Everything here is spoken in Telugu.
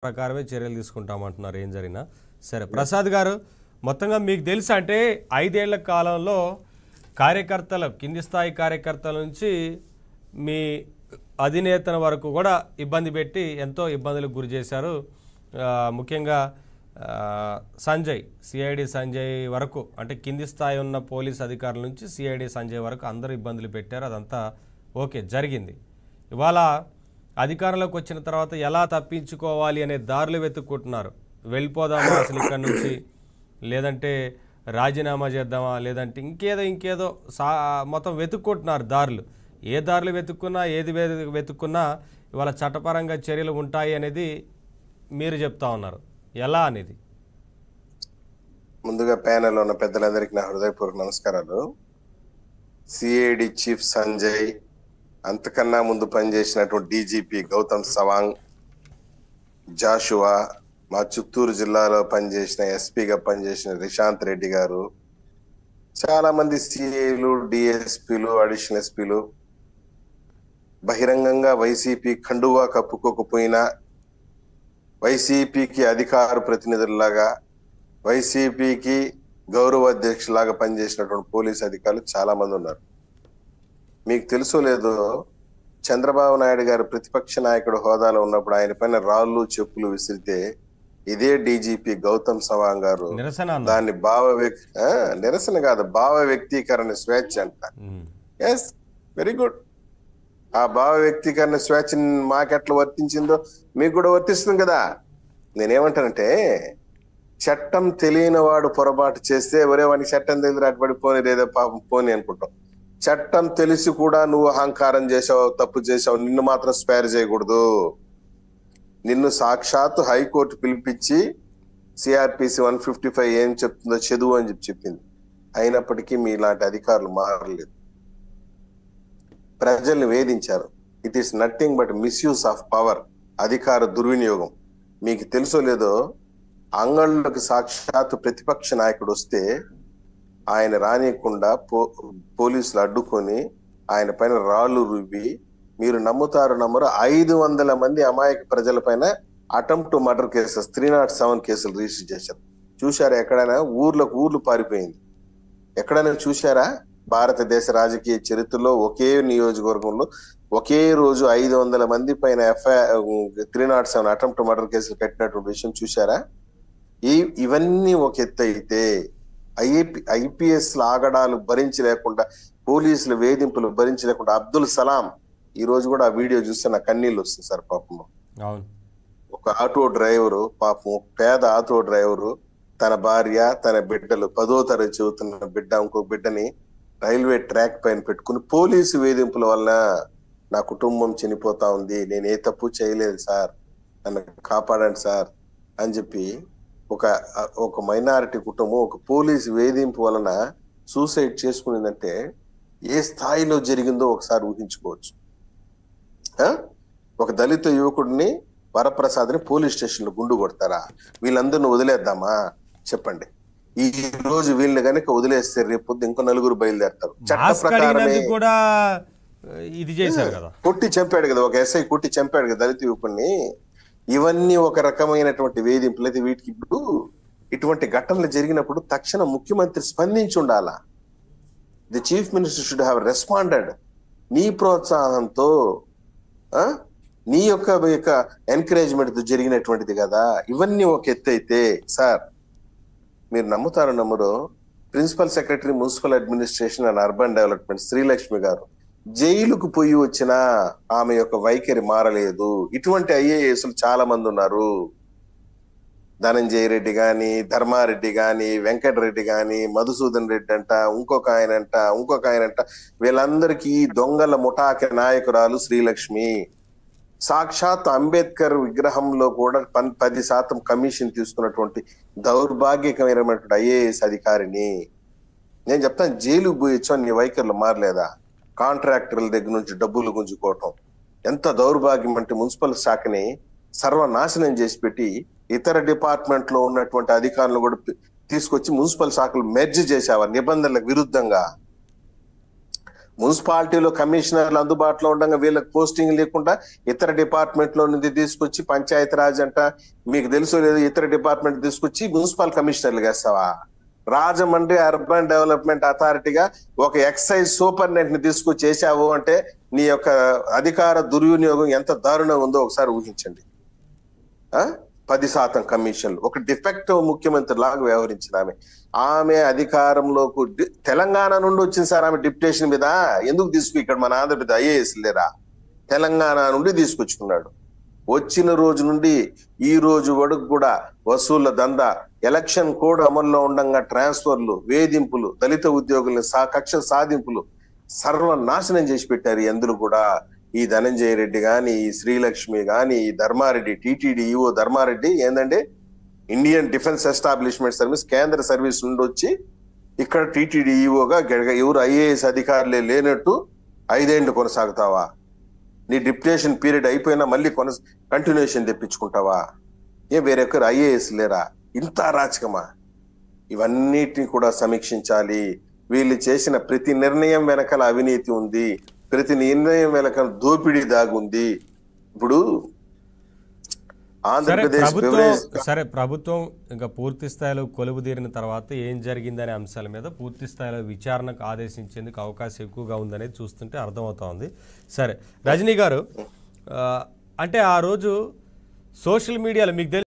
ప్రకారమే చర్యలు తీసుకుంటామంటున్నారు ఏం జరిగినా. సరే ప్రసాద్ గారు, మొత్తంగా మీకు తెలుసు అంటే 5 ఏళ్ల కాలంలో కార్యకర్తల కింది స్థాయి కార్యకర్తల నుంచి మీ అధినేతల వరకు కూడా ఇబ్బంది పెట్టి ఎంతో ఇబ్బందులకు గురి చేశారు. ముఖ్యంగా సంజయ్, సిఐడి సంజయ్ వరకు, అంటే కింది స్థాయి ఉన్న పోలీస్ అధికారుల నుంచి సిఐడి సంజయ్ వరకు అందరూ ఇబ్బందులు పెట్టారు. అదంతా ఓకే జరిగింది. ఇవాళ అధికారంలోకి వచ్చిన తర్వాత ఎలా తప్పించుకోవాలి అనే దారులు వెతుక్కుంటున్నారు. వెళ్ళిపోదామా అసలు ఇక్కడ నుంచి, లేదంటే రాజీనామా చేద్దామా, లేదంటే ఇంకేదో మొత్తం వెతుక్కుంటున్నారు దారులు. ఏ దారులు వెతుక్కున్నా, ఏది వెతుక్కున్నా ఇవాళ చట్టపరంగా చర్యలు ఉంటాయి అనేది మీరు చెప్తా ఉన్నారు. ఎలా అనేది? ముందుగా ప్యానెల్లో ఉన్న పెద్దలందరికీ నా హృదయపూర్వక నమస్కారాలు. సిఐడి చీఫ్ సంజయ్, అంతకన్నా ముందు పనిచేసినటువంటి డీజీపీ గౌతమ్ సవాంగ్, జాషువా, మా చిత్తూరు జిల్లాలో పనిచేసిన ఎస్పీగా పనిచేసిన రిషాంత్ రెడ్డి గారు, చాలా మంది సిఐలు, డిఎస్పీలు, అడిషనల్ ఎస్పీలు బహిరంగంగా వైసీపీ కండువా కప్పుకోకపోయినా వైసీపీకి అధికార ప్రతినిధుల్లాగా, వైసీపీకి గౌరవ అధ్యక్షులాగా పనిచేసినటువంటి పోలీస్ అధికారులు చాలా మంది ఉన్నారు. మీకు తెలుసో లేదో, చంద్రబాబు నాయుడు గారు ప్రతిపక్ష నాయకుడు హోదాలో ఉన్నప్పుడు ఆయన పైన రాళ్ళు చెప్పులు విసిరితే ఇదే డీజీపీ గౌతమ్ సవాంగ్ గారు దాన్ని నిరసన కాదు, భావ వ్యక్తీకరణ స్వేచ్ఛ అంట. Yes, very good. ఆ భావ వ్యక్తీకరణ స్వేచ్ఛ మాకెట్లా వర్తించిందో మీకు కూడా వర్తిస్తుంది కదా. నేనేమంటానంటే, చట్టం తెలియని వాడు పొరపాటు చేస్తే ఒరే వాడికి చట్టం తెలియదు అటుపడి పోనీ, లేదా పాపం పోనీ అనుకుంటాం. చట్టం తెలిసి కూడా నువ్వు అహంకారం చేసావు, తప్పు చేసావు, నిన్ను మాత్రం స్పేర్ చేయకూడదు. నిన్ను సాక్షాత్తు హైకోర్టు పిలిపించి సిఆర్పిసి 155 ఏం చెప్తుందో చదువు అని చెప్పింది. అయినప్పటికీ మీలాంటి అధికారులు మారలేదు, ప్రజల్ని వేధించారు. It is nothing but misuse of power, అధికార దుర్వినియోగం. మీకు తెలుసో లేదో, అంగళ్ళకు సాక్షాత్తు ప్రతిపక్ష నాయకుడు వస్తే ఆయన రానియకుండా పోలీసులు అడ్డుకొని ఆయన పైన రాళ్లు రువ్వి, మీరు నమ్ముతారు నమ్మరు, 500 మంది అమాయక ప్రజల పైన అటెంప్ట్ మర్డర్ కేసెస్, 307 కేసులు రిజిస్టర్ చేశారు. చూశారా ఎక్కడైనా? ఊర్లు పారిపోయింది. ఎక్కడైనా చూశారా? భారతదేశ రాజకీయ చరిత్రలో ఒకే నియోజకవర్గంలో ఒకే రోజు 500 మంది పైన 307 అటెంప్ట్ మర్డర్ కేసులు కట్టినటువంటి విషయం చూశారా? ఇవన్నీ ఒక ఎత్తు అయితే, ఐపీఎస్ ఆగడాలు భరించలేకుండా, పోలీసుల వేధింపులు భరించలేకుండా అబ్దుల్ సలాం, ఈ రోజు కూడా ఆ వీడియో చూస్తే నా కన్నీళ్ళు వస్తుంది సార్. పాపం ఒక ఆటో డ్రైవరు, పాపం పేద ఆటో డ్రైవరు, తన భార్య, తన బిడ్డలు, 10వ తరగతి చదువుతున్న బిడ్డ, ఇంకో బిడ్డని రైల్వే ట్రాక్ పైన పెట్టుకుని పోలీసు వేధింపుల వల్ల నా కుటుంబం చనిపోతా ఉంది, నేను ఏ తప్పు చేయలేదు సార్, నన్ను కాపాడండి సార్ అని చెప్పి ఒక మైనారిటీ కుటుంబం ఒక పోలీసు వేధింపు వలన సూసైడ్ చేసుకునేదంటే ఏ స్థాయిలో జరిగిందో ఒకసారి ఊహించుకోవచ్చు. ఒక దళిత యువకుడిని, వరప్రసాద్ని పోలీస్ స్టేషన్ లో గుండు కొడతారా? వీళ్ళందరిని వదిలేద్దామా చెప్పండి? ఈ రోజు వీళ్ళని కనుక వదిలేస్తే రేపు ఇంకో 4 బయలుదేరతారు. చట్ట ప్రకారమే కూడా ఇది చేశారు కదా, కొట్టి చంపాడు కదా, ఒక ఎస్ఐ కొట్టి చంపాడు కదా దళిత యువకుడిని. ఇవన్నీ ఒక రకమైనటువంటి వేధింపులు. అయితే వీటికి ఇప్పుడు ఇటువంటి ఘటనలు జరిగినప్పుడు తక్షణ ముఖ్యమంత్రి స్పందించి ఉండాలా. The chief minister should have responded. నీ ప్రోత్సాహంతో, నీ యొక్క ఎంకరేజ్మెంట్ తో జరిగినటువంటిది కదా. ఇవన్నీ ఒక ఎత్తు అయితే సార్, మీరు నమ్ముతారో నమ్మరో, principal secretary municipal administration and urban development Srilakshmi గారు జైలుకు పోయి వచ్చినా ఆమె యొక్క వైఖరి మారలేదు. ఇటువంటి ఐఏఎస్లు చాలా మంది ఉన్నారు. ధనంజయ రెడ్డి గాని, ధర్మారెడ్డి గాని, వెంకటరెడ్డి గాని, మధుసూదన్ రెడ్డి అంట, ఇంకొక ఆయనంట, వీళ్ళందరికీ దొంగల ముఠాకి నాయకురాలు శ్రీలక్ష్మి. సాక్షాత్ అంబేద్కర్ విగ్రహంలో కూడా 10% కమిషన్ తీసుకున్నటువంటి దౌర్భాగ్యకరమైనటువంటి ఐఏఎస్ అధికారిని. నేను చెప్తాను, జైలుకు పోయొచ్చు నీ వైఖరిలో మారలేదా? కాంట్రాక్టర్ల దగ్గర నుంచి డబ్బులు గుంజుకోవటం ఎంత దౌర్భాగ్యం అంటే, మున్సిపల్ శాఖని సర్వనాశనం చేసి పెట్టి ఇతర డిపార్ట్మెంట్ లో ఉన్నటువంటి అధికారులు కూడా తీసుకొచ్చి మున్సిపల్ శాఖలు మెర్జ్ చేసావా నిబంధనలకు విరుద్ధంగా? మున్సిపాలిటీలో కమిషనర్లు అందుబాటులో ఉండగా వీళ్ళకి పోస్టింగ్ లేకుండా ఇతర డిపార్ట్మెంట్ లో నుండి తీసుకొచ్చి పంచాయతీ రాజ్ అంట, మీకు తెలుసో లేదు, ఇతర డిపార్ట్మెంట్ తీసుకొచ్చి మున్సిపల్ కమిషనర్లు వేస్తావా? రాజమండ్రి అర్బన్ డెవలప్మెంట్ అథారిటీగా ఒక ఎక్సైజ్ సూపరింటెండెంట్ ని తీసుకొచ్చి చేశావు అంటే నీ యొక్క అధికార దుర్వినియోగం ఎంత దారుణంగా ఉందో ఒకసారి ఊహించండి. 10% కమిషన్లు. ఒక డిఫెక్టివ్ ముఖ్యమంత్రి లాగా వ్యవహరించిన ఆమె అధికారంలోకి తెలంగాణ నుండి వచ్చింది సార్. ఆమె డిప్యుటేషన్ మీద ఎందుకు ఇక్కడ మన ఆంధ్రప్రదేశ్ ఐఏఎస్ లేరా? తెలంగాణ నుండి తీసుకొచ్చుకున్నాడు. వచ్చిన రోజు నుండి ఈ రోజు వరకు కూడా వసూళ్ల దందా, ఎలక్షన్ కోడ్ అమల్లో ఉండగా ట్రాన్స్ఫర్లు, వేధింపులు, దళిత ఉద్యోగుల్ని కక్ష సాధింపులు సర్వనాశనం చేసి పెట్టారు. ఎందులో కూడా ఈ ధనంజయ రెడ్డి గాని, ఈ శ్రీలక్ష్మి గాని, ఈ ధర్మారెడ్డి, టిటిడి ఈఓ ధర్మారెడ్డి ఏందంటే ఇండియన్ డిఫెన్స్ ఎస్టాబ్లిష్మెంట్ సర్వీస్ కేంద్ర సర్వీస్ నుండి వచ్చి ఇక్కడ టిటిడి ఈఓగా ఎవరు ఐఏఎస్ అధికారులే లేనట్టు 5 ఏళ్ళు కొనసాగుతావా? నీ డిప్యుటేషన్ పీరియడ్ అయిపోయినా మళ్ళీ కంటిన్యూషన్ తెప్పించుకుంటావా? వేరే ఒక్కరు ఐఏఎస్ లేరా? ఇంత అరాచకమా? ఇవన్నిటిని కూడా సమీక్షించాలి. వీళ్ళు చేసిన ప్రతి నిర్ణయం వెనకాల అవినీతి ఉంది, ప్రతి నిర్ణయం వెనకాల దోపిడీ దాగుంది. ఇప్పుడు సరే, ప్రభుత్వం ఇంకా పూర్తి స్థాయిలో కొలువు తీరిన తర్వాత ఏం జరిగిందనే అంశాల మీద పూర్తి స్థాయిలో విచారణకు ఆదేశించేందుకు అవకాశం ఎక్కువగా ఉందనేది చూస్తుంటే అర్థమవుతోంది. సరే రజనీ గారు, అంటే ఆ రోజు సోషల్ మీడియాలో మీకు